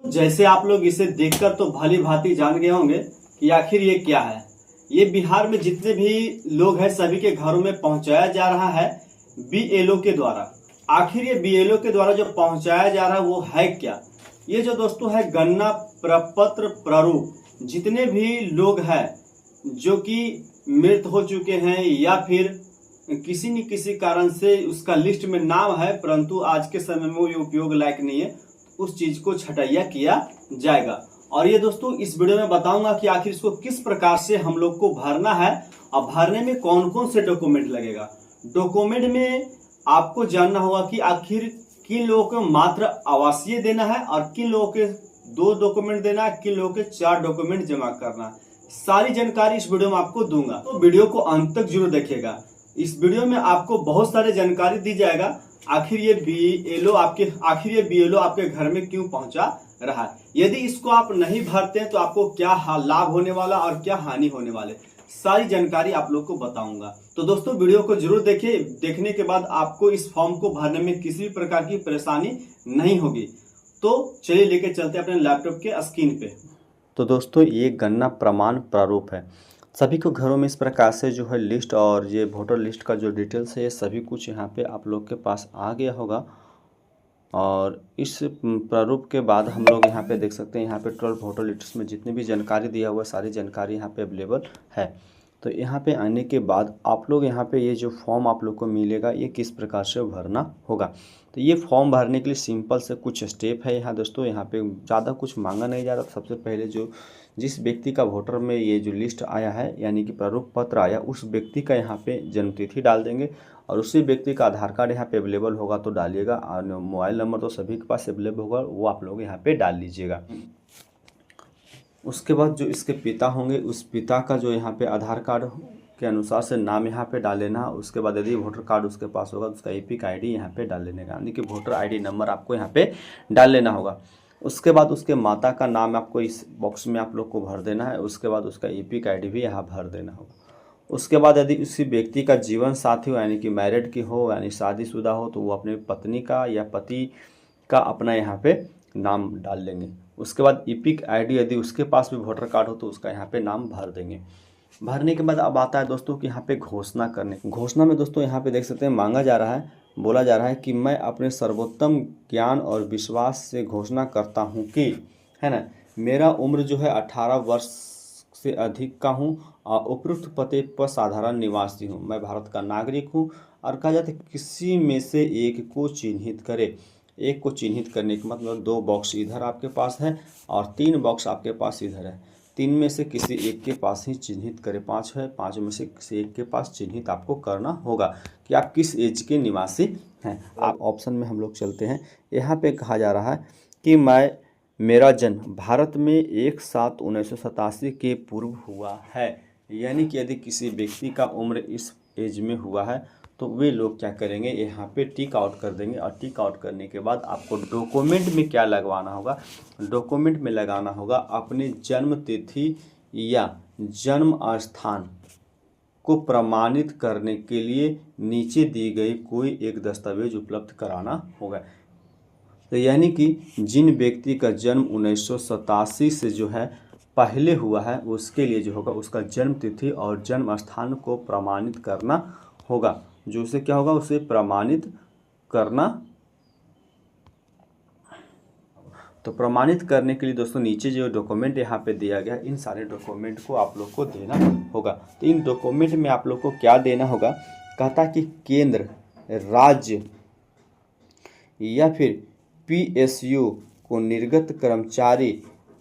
जैसे आप लोग इसे देखकर तो भली भांति जान गए होंगे कि आखिर ये क्या है। ये बिहार में जितने भी लोग हैं सभी के घरों में पहुंचाया जा रहा है बीएलओ के द्वारा। आखिर ये बीएलओ के द्वारा जो पहुंचाया जा रहा है वो है क्या? ये जो दोस्तों है गन्ना प्रपत्र प्रारूप। जितने भी लोग हैं जो कि मृत हो चुके हैं या फिर किसी न किसी कारण से उसका लिस्ट में नाम है परंतु आज के समय में वो उपयोग लायक नहीं है, उस चीज को छटैया किया जाएगा। और ये दोस्तों इस वीडियो में बताऊंगा कि आखिर इसको किस प्रकार से हम लोग को भरना है और भरने में कौन कौन से डॉक्यूमेंट लगेगा। डॉक्यूमेंट में आपको जानना होगा कि आखिर किन लोगों को मात्र आवासीय देना है और किन लोगों के 2 डॉक्यूमेंट देना है, किन लोगों के 4 डॉक्यूमेंट जमा करना है। सारी जानकारी इस वीडियो में आपको दूंगा, तो वीडियो को अंत तक जरूर देखिएगा। इस वीडियो में आपको बहुत सारे जानकारी दी जाएगा आखिर ये बीएलओ आपके घर में क्यों पहुंचा रहा है। यदि इसको आप नहीं भरते हैं तो आपको क्या लाभ होने वाला और क्या हानि होने वाले, सारी जानकारी आप लोग को बताऊंगा। तो दोस्तों वीडियो को जरूर देखिए, देखने के बाद आपको इस फॉर्म को भरने में किसी भी प्रकार की परेशानी नहीं होगी। तो चलिए लेके चलते हैं अपने लैपटॉप के स्क्रीन पे। तो दोस्तों ये गन्ना प्रमाण प्रारूप है। सभी को घरों में इस प्रकार से जो है लिस्ट और ये वोटर लिस्ट का जो डिटेल्स है ये सभी कुछ यहाँ पे आप लोग के पास आ गया होगा। और इस प्रारूप के बाद हम लोग यहाँ पे देख सकते हैं, यहाँ पे 12 वोटर लिस्ट में जितनी भी जानकारी दिया हुआ है सारी जानकारी यहाँ पे अवेलेबल है। तो यहाँ पे आने के बाद आप लोग यहाँ पे ये जो फॉर्म आप लोग को मिलेगा ये किस प्रकार से भरना होगा। तो ये फॉर्म भरने के लिए सिंपल से कुछ स्टेप है यहाँ दोस्तों। यहाँ पे ज़्यादा कुछ मांगा नहीं जा रहा। सबसे पहले जिस व्यक्ति का वोटर में ये जो लिस्ट आया है यानी कि प्रारूप पत्र आया, उस व्यक्ति का यहाँ पे जन्मतिथि डाल देंगे और उसी व्यक्ति का आधार कार्ड यहाँ पे अवेलेबल होगा तो डालिएगा, और मोबाइल नंबर तो सभी के पास अवेलेबल होगा वो आप लोग यहाँ पे डाल लीजिएगा। उसके बाद जो इसके पिता होंगे उस पिता का जो यहाँ पे आधार कार्ड के अनुसार से नाम यहाँ पे डाल लेना। उसके बाद यदि वोटर कार्ड उसके पास होगा तो उसका एपिक आईडी यहाँ पे डाल लेने का, यानी कि वोटर आईडी नंबर आपको यहाँ पे डाल लेना होगा। उसके बाद उसके माता का नाम आपको इस बॉक्स में आप लोग को भर देना है। उसके बाद उसका एपिक आईडी भी यहाँ भर देना होगा। उसके बाद यदि उसी व्यक्ति का जीवन साथी हो यानी कि मैरिड की हो यानी शादीशुदा हो तो वो अपने पत्नी का या पति का अपना यहाँ पे नाम डाल लेंगे। उसके बाद एपिक आईडी यदि उसके पास भी वोटर कार्ड हो तो उसका यहाँ पे नाम भर देंगे। भरने के बाद अब आता है दोस्तों कि यहाँ पे घोषणा करने। घोषणा में दोस्तों यहाँ पे देख सकते हैं मांगा जा रहा है, बोला जा रहा है कि मैं अपने सर्वोत्तम ज्ञान और विश्वास से घोषणा करता हूँ कि, है ना, मेरा उम्र जो है 18 वर्ष से अधिक का हूँ और उपयुक्त पते पर साधारण निवासी हूँ। मैं भारत का नागरिक हूँ। और कहा जाता है किसी में से एक को चिन्हित करे। एक को चिन्हित करने का मतलब 2 बॉक्स इधर आपके पास है और 3 बॉक्स आपके पास इधर है। 3 में से किसी एक के पास ही चिन्हित करें। 5 है, 5 में से किसी एक के पास चिन्हित आपको करना होगा कि आप किस एज के निवासी हैं। आप ऑप्शन में हम लोग चलते हैं। यहाँ पे कहा जा रहा है कि मेरा जन्म भारत में 1/7/1987 के पूर्व हुआ है। यानी कि यदि किसी व्यक्ति का उम्र इस एज में हुआ है तो वे लोग क्या करेंगे, यहाँ पे टिक आउट कर देंगे। और टिक आउट करने के बाद आपको डॉक्यूमेंट में क्या लगवाना होगा, डॉक्यूमेंट में लगाना होगा अपनी जन्म तिथि या जन्म स्थान को प्रमाणित करने के लिए नीचे दी गई कोई एक दस्तावेज उपलब्ध कराना होगा। तो यानी कि जिन व्यक्ति का जन्म 1987 से जो है पहले हुआ है उसके लिए जो होगा उसका जन्म तिथि और जन्म स्थान को प्रमाणित करना होगा। जो उसे क्या होगा, उसे प्रमाणित करना। तो प्रमाणित करने के लिए दोस्तों नीचे जो डॉक्यूमेंट यहाँ पे दिया गया इन सारे डॉक्यूमेंट को आप लोग को देना होगा। तो इन डॉक्यूमेंट में आप लोग को क्या देना होगा, कहता कि केंद्र, राज्य या फिर पीएसयू को निर्गत कर्मचारी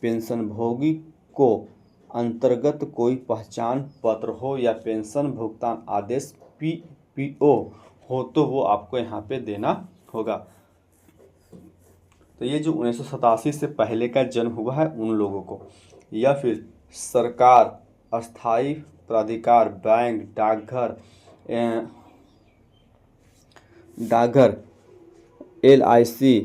पेंशनभोगी को अंतर्गत कोई पहचान पत्र हो या पेंशन भुगतान आदेश पीपीओ हो तो वो आपको यहाँ पे देना होगा। तो ये जो 1987 से पहले का जन्म हुआ है उन लोगों को, या फिर सरकार, अस्थाई प्राधिकार, बैंक, डाकघर, एलआईसी,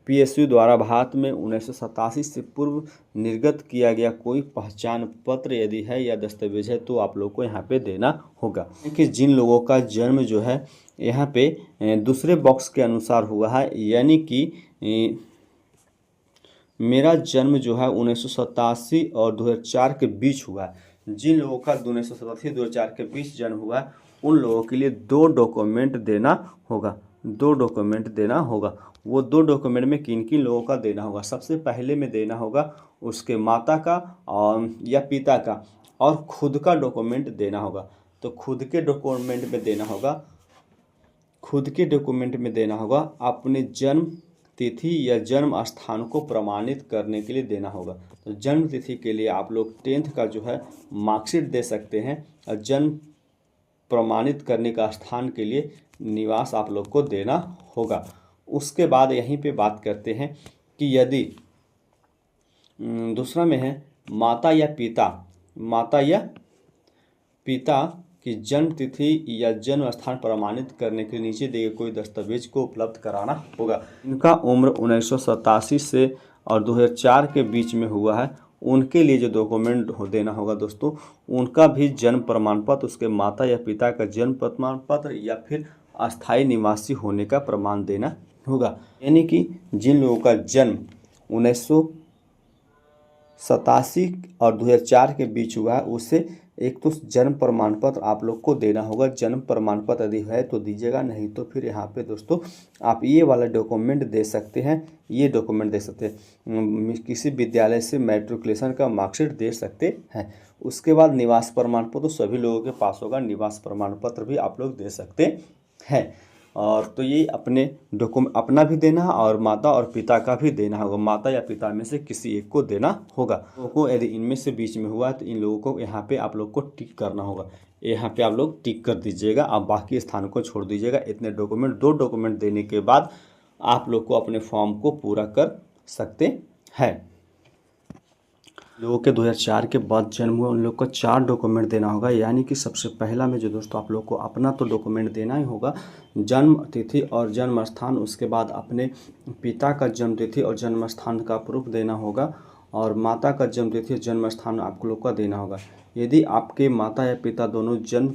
पीएसयू द्वारा भारत में 1987 से पूर्व निर्गत किया गया कोई पहचान पत्र यदि है या दस्तावेज है तो आप लोग को यहाँ पे देना होगा। कि जिन लोगों का जन्म जो है यहाँ पे दूसरे बॉक्स के अनुसार हुआ है, यानी कि मेरा जन्म जो है 1987 और 2004 के बीच हुआ है। जिन लोगों का 1987 2004 के बीच जन्म हुआ है उन लोगों के लिए 2 डॉक्यूमेंट देना होगा। 2 डॉक्यूमेंट देना होगा। वो 2 डॉक्यूमेंट में किन किन लोगों का देना होगा? सबसे पहले में देना होगा उसके माता का और या पिता का, और खुद का डॉक्यूमेंट देना होगा। तो खुद के डॉक्यूमेंट में देना होगा, खुद के डॉक्यूमेंट में देना होगा अपने जन्म तिथि या जन्म स्थान को प्रमाणित करने के लिए देना होगा। तो जन्म तिथि के लिए आप लोग 10th का जो है मार्कशीट दे सकते हैं, और जन्म प्रमाणित करने का स्थान के लिए निवास आप लोग को देना होगा। उसके बाद यहीं पे बात करते हैं कि यदि दूसरा में है माता या पिता की जन्म तिथि या जन्म स्थान प्रमाणित करने के नीचे दिए कोई दस्तावेज को उपलब्ध कराना होगा। इनका उम्र 1987 से और 2004 के बीच में हुआ है, उनके लिए जो डॉक्यूमेंट देना होगा दोस्तों, उनका भी जन्म प्रमाण पत्र, उसके माता या पिता का जन्म प्रमाण पत्र या फिर अस्थायी निवासी होने का प्रमाण देना होगा। यानी कि जिन लोगों का जन्म 1987 और 2004 के बीच हुआ है उसे एक तो जन्म प्रमाण पत्र आप लोग को देना होगा। जन्म प्रमाण पत्र यदि है तो दीजिएगा, नहीं तो फिर यहाँ पे दोस्तों आप ये वाला डॉक्यूमेंट दे सकते हैं। ये डॉक्यूमेंट दे सकते हैं, किसी विद्यालय से मैट्रिकुलेशन का मार्कशीट दे सकते हैं। उसके बाद निवास प्रमाण पत्र तो सभी लोगों के पास होगा, निवास प्रमाण पत्र भी आप लोग दे सकते हैं। और तो ये अपने डॉक्यूमेंट अपना भी देना और माता और पिता का भी देना होगा। माता या पिता में से किसी एक को देना होगा। लोगों को यदि इनमें से बीच में हुआ तो इन लोगों को यहाँ पे आप लोग को टिक करना होगा। यहाँ पे आप लोग टिक कर दीजिएगा, आप बाकी स्थान को छोड़ दीजिएगा। इतने डॉक्यूमेंट 2 डॉक्यूमेंट देने के बाद आप लोग को अपने फॉर्म को पूरा कर सकते हैं। लोगों के 2004 के बाद जन्म हुआ उन लोग को 4 डॉक्यूमेंट देना होगा। यानी कि सबसे पहला में जो दोस्तों आप लोग को अपना तो डॉक्यूमेंट देना ही होगा, जन्म तिथि और जन्म स्थान। उसके बाद अपने पिता का जन्म तिथि और जन्म स्थान का प्रूफ देना होगा, और माता का जन्म तिथि और जन्म स्थान आप लोग का देना होगा। यदि आपके माता या पिता दोनों जन्म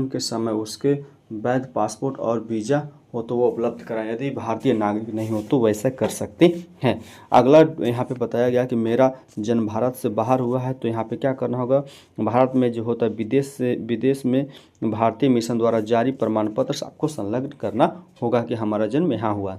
के समय उसके वैध पासपोर्ट और वीज़ा हो तो वो उपलब्ध कराएं। यदि भारतीय नागरिक नहीं हो तो वैसा कर सकते हैं। अगला यहाँ पे बताया गया कि मेरा जन्म भारत से बाहर हुआ है, तो यहाँ पे क्या करना होगा? भारत में जो होता है विदेश में भारतीय मिशन द्वारा जारी प्रमाण पत्र आपको संलग्न करना होगा कि हमारा जन्म यहाँ हुआ।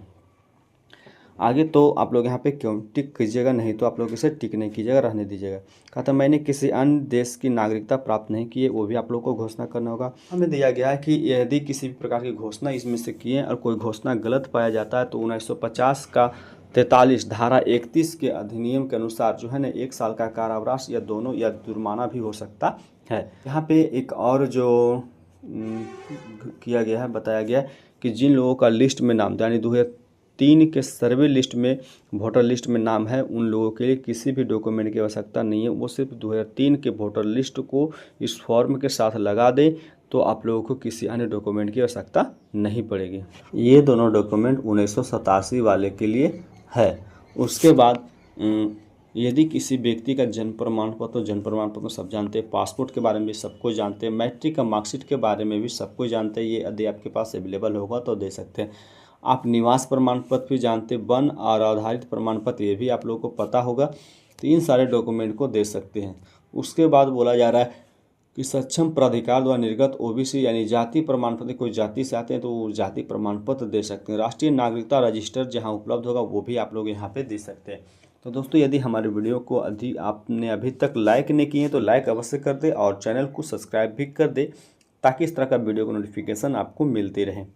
आगे तो आप लोग यहाँ पे क्यों टिक कीजिएगा, नहीं तो आप लोग इसे टिक नहीं कीजिएगा, रहने दीजिएगा। कहा था मैंने किसी अन्य देश की नागरिकता प्राप्त नहीं की है, वो भी आप लोग को घोषणा करना होगा। हमें दिया गया है कि यदि किसी भी प्रकार की घोषणा इसमें से किए और कोई घोषणा गलत पाया जाता है तो 1950 का 43 धारा 31 के अधिनियम के अनुसार जो है ना 1 साल का कारावास या दोनों या जुर्माना भी हो सकता है। यहाँ पे एक और जो किया गया है, बताया गया कि जिन लोगों का लिस्ट में नाम यानी 2003 के सर्वे लिस्ट में वोटर लिस्ट में नाम है उन लोगों के लिए किसी भी डॉक्यूमेंट की आवश्यकता नहीं है। वो सिर्फ 2003 के वोटर लिस्ट को इस फॉर्म के साथ लगा दें तो आप लोगों को किसी अन्य डॉक्यूमेंट की आवश्यकता नहीं पड़ेगी। ये दोनों डॉक्यूमेंट 1987 वाले के लिए है। उसके बाद यदि किसी व्यक्ति का जन्म प्रमाण पत्र सब जानते हैं, पासपोर्ट के बारे में भी सबको जानते हैं, मैट्रिक का मार्कशीट के बारे में भी सबको जानते हैं। ये यदि आपके पास अवेलेबल होगा तो दे सकते हैं। आप निवास प्रमाण पत्र भी जानते, वन और आधारित प्रमाण पत्र ये भी आप लोगों को पता होगा, तो इन सारे डॉक्यूमेंट को दे सकते हैं। उसके बाद बोला जा रहा है कि सक्षम प्राधिकार द्वारा निर्गत ओबीसी यानी जाति प्रमाण पत्र, कोई जाति से आते हैं तो वो जाति प्रमाण पत्र दे सकते हैं। राष्ट्रीय नागरिकता रजिस्टर जहां उपलब्ध होगा वो भी आप लोग यहां पे दे सकते हैं। तो दोस्तों यदि हमारे वीडियो को आपने अभी तक लाइक नहीं किए तो लाइक अवश्य कर दे और चैनल को सब्सक्राइब भी कर दे ताकि इस तरह का वीडियो का नोटिफिकेशन आपको मिलते रहे।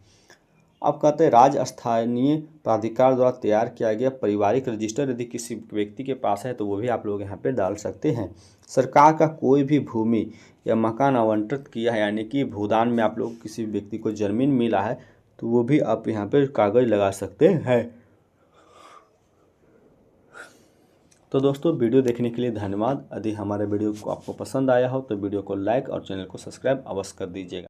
अब कहते हैं राज्य स्थानीय प्राधिकार द्वारा तैयार किया गया पारिवारिक रजिस्टर यदि किसी व्यक्ति के पास है तो वो भी आप लोग यहाँ पे डाल सकते हैं। सरकार का कोई भी भूमि या मकान आवंटित किया है यानी कि भूदान में आप लोग किसी व्यक्ति को जमीन मिला है तो वो भी आप यहाँ पे कागज लगा सकते हैं। तो दोस्तों वीडियो देखने के लिए धन्यवाद। यदि हमारे वीडियो को आपको पसंद आया हो तो वीडियो को लाइक और चैनल को सब्सक्राइब अवश्य कर दीजिएगा।